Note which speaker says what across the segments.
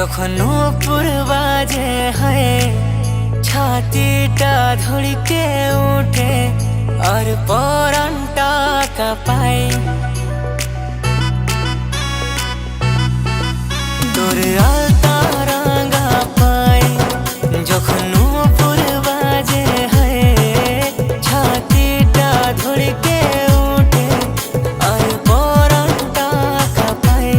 Speaker 1: যখন নূপুর বাজে হয় ছাতিটা ধড়কে উঠে আর পরানটা কাঁপায়। তোর আলতা রাঙা পায় যখন নূপুর বাজে হয় ছাতিটা ধড়কে উঠে আর পরানটা কাঁপায়।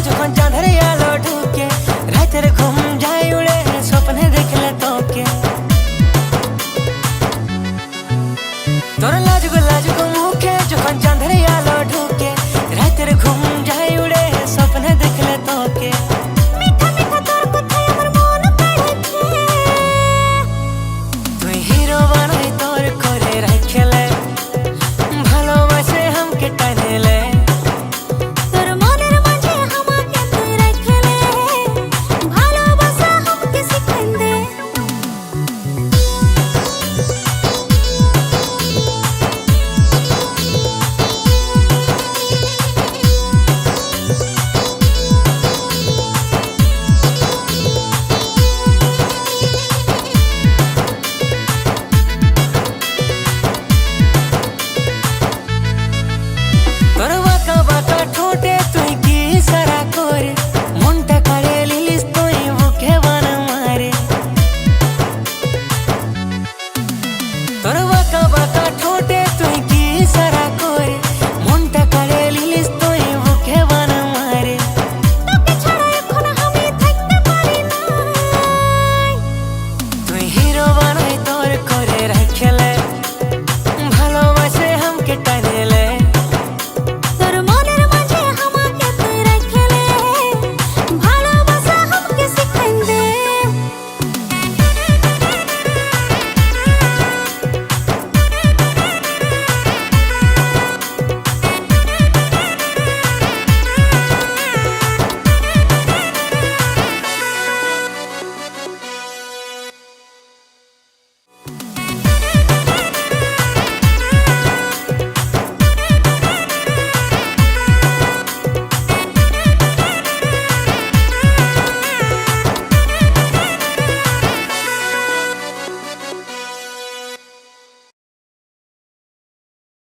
Speaker 1: যখন চাঁদের আলো ঢুকে রাতের ঘুম যায় উড়ে স্বপ্নে দেখলে তোকে। তোর লাজুক লাজুক মুখে যখন চাঁদের আলো ঢুকে রাতের ঘুম যায় উড়ে স্বপ্নে দেখলে তোকে। তুই হিরো বানাই তোর করে রাখলে ভালোবাসে हमके টান